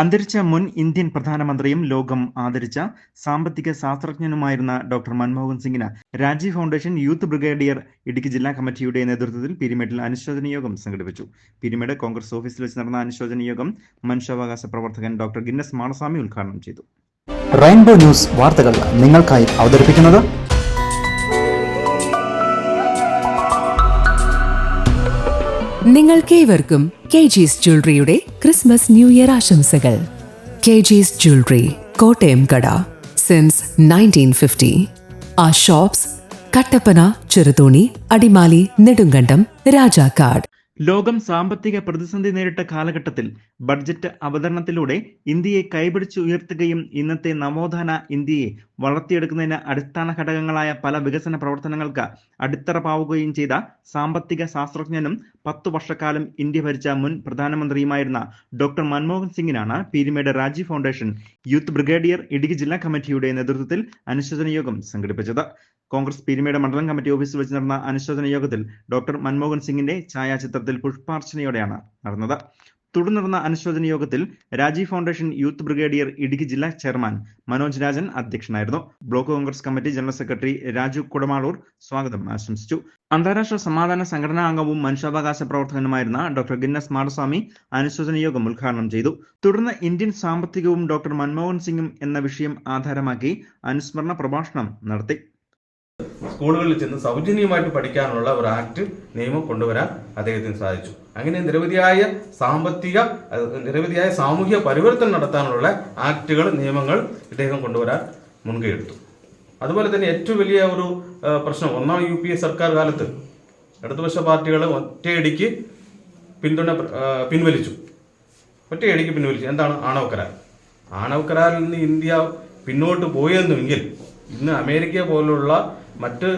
അന്തരിച്ച മുൻ ഇന്ത്യൻ പ്രധാനമന്ത്രിയും ലോകം ആദരിച്ച സാമ്പത്തിക ശാസ്ത്രജ്ഞനുമായിരുന്ന ഡോക്ടർ മൻമോഹൻ സിംഗിന് Rajiv foundation youth brigadier Idukki ജില്ലാ കമ്മിറ്റിയുടെ നേതൃത്വത്തിൽ പീരുമേട്ടിൽ അനുശോചന യോഗം സംഘടിപ്പിച്ചു. പീരുമേട് കോൺഗ്രസ് ഓഫീസിൽ വെച്ച് നടന്ന അനുശോചന യോഗം മനുഷ്യാവകാശ പ്രവർത്തകൻ ഡോക്ടർ ഗിന്നസ് മാളസ്വാമി ഉദ്ഘാടനം ചെയ്തു. റെയിൻബോ ന്യൂസ് വാർത്തകൾ നിങ്ങൾക്കായി അവതരിപ്പിക്കുന്നത് നിങ്ങൾക്കേവർക്കും KG's ജ്വല്ലറിയുടെ ക്രിസ്മസ് ന്യൂ ഇയർ ആശംസകൾ. KG's ജ്വല്ലറി, കോട്ടയം കട, since 1950. Our shops Kattappana, Cheruthoni, Adimali, Nedumkandam, Rajakkad. ലോകം സാമ്പത്തിക പ്രതിസന്ധി നേരിട്ട കാലഘട്ടത്തിൽ ബഡ്ജറ്റ് അവതരണത്തിലൂടെ ഇന്ത്യയെ കൈപിടിച്ചുയർത്തുകയും ഇന്നത്തെ നവോത്ഥാന ഇന്ത്യയെ വളർത്തിയെടുക്കുന്നതിന് അടിസ്ഥാന ഘടകങ്ങളായ പല വികസന പ്രവർത്തനങ്ങൾക്ക് അടിത്തറ പാവുകയും ചെയ്ത സാമ്പത്തിക ശാസ്ത്രജ്ഞനും 10 വർഷക്കാലം ഇന്ത്യ ഭരിച്ച മുൻ പ്രധാനമന്ത്രിയുമായിരുന്ന ഡോക്ടർ മൻമോഹൻ സിംഗിനാണ് Peerumedu Rajiv foundation youth brigadier Idukki ജില്ലാ കമ്മിറ്റിയുടെ നേതൃത്വത്തിൽ അനുശോചന യോഗം സംഘടിപ്പിച്ചത്. കോൺഗ്രസ് പീരുമേട് മണ്ഡലം കമ്മിറ്റി ഓഫീസിൽ വെച്ച് നടന്ന അനുശോചന യോഗത്തിൽ ഡോക്ടർ മൻമോഹൻ സിംഗിന്റെ ഛായാചിത്രത്തിൽ പുഷ്പാർച്ചനയോടെയാണ് നടന്നത്. തുടർന്ന് നടന്ന അനുശോചന യോഗത്തിൽ Rajiv foundation youth brigadier Idukki ജില്ലാ ചെയർമാൻ മനോജ് രാജൻ അധ്യക്ഷനായിരുന്നു. Block Congress committee general secretary Raju Kudamaloor സ്വാഗതം ആശംസിച്ചു. അന്താരാഷ്ട്ര സമാധാന സംഘടനാ അംഗവും മനുഷ്യാവകാശ പ്രവർത്തകനുമായിരുന്ന ഡോക്ടർ ഗിന്നസ് മാളസ്വാമി അനുശോചന യോഗം ഉദ്ഘാടനം ചെയ്തു. തുടർന്ന് ഇന്ത്യൻ സാമ്പത്തികവും ഡോക്ടർ മൻമോഹൻ സിംഗും എന്ന വിഷയം ആധാരമാക്കി അനുസ്മരണ പ്രഭാഷണം നടത്തി. സ്കൂളുകളിൽ ചെന്ന് സൗജന്യമായിട്ട് പഠിക്കാനുള്ള ഒരു ആക്ട് നിയമം കൊണ്ടുവരാൻ അദ്ദേഹത്തിന് സാധിച്ചു. അങ്ങനെ നിരവധിയായ സാമൂഹിക പരിവർത്തനം നടത്താനുള്ള ആക്ടുകൾ, നിയമങ്ങൾ ഇദ്ദേഹം കൊണ്ടുവരാൻ മുൻകൈയെടുത്തു. അതുപോലെ തന്നെ ഏറ്റവും വലിയ ഒരു പ്രശ്നം, ഒന്നാം UPA സർക്കാർ കാലത്ത് ഇടതുപക്ഷ പാർട്ടികൾ ഒറ്റയടിക്ക് പിൻവലിച്ചു. എന്താണ് ആണവ കരാർ? ആണവ കരാറിൽ നിന്ന് ഇന്ത്യ പിന്നോട്ട് പോയെന്നുമെങ്കിൽ ഇന്ന് അമേരിക്ക പോലുള്ള മറ്റ്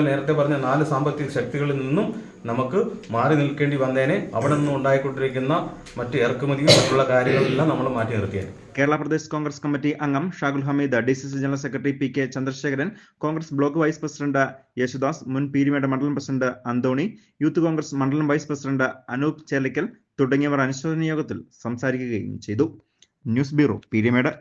നേരത്തെ പറഞ്ഞ 4 സാമ്പത്തിക ശക്തികളിൽ നിന്നും നമുക്ക് മാറി നിൽക്കേണ്ടി വന്നേനെ. അവിടെ നിന്നും ഉണ്ടായിക്കൊണ്ടിരിക്കുന്ന മറ്റ് ഇറക്കുമതിയും മറ്റുള്ള കാര്യങ്ങളെല്ലാം നമ്മൾ മാറ്റി നിർത്തിയേനെ. കേരള പ്രദേശ് കോൺഗ്രസ് കമ്മിറ്റി അംഗം Shagul Hameed, DCC general secretary PK Chandrasekharan, Congress block vice president Yesudas, മുൻ പീരുമേട് മണ്ഡലം പ്രസിഡന്റ് അന്തോണി, യൂത്ത് കോൺഗ്രസ് മണ്ഡലം വൈസ് പ്രസിഡന്റ് അനൂപ് ചേലക്കൽ തുടങ്ങിയവർ അനുശോചന യോഗത്തിൽ സംസാരിക്കുകയും ചെയ്തു. News bureau, Peermade.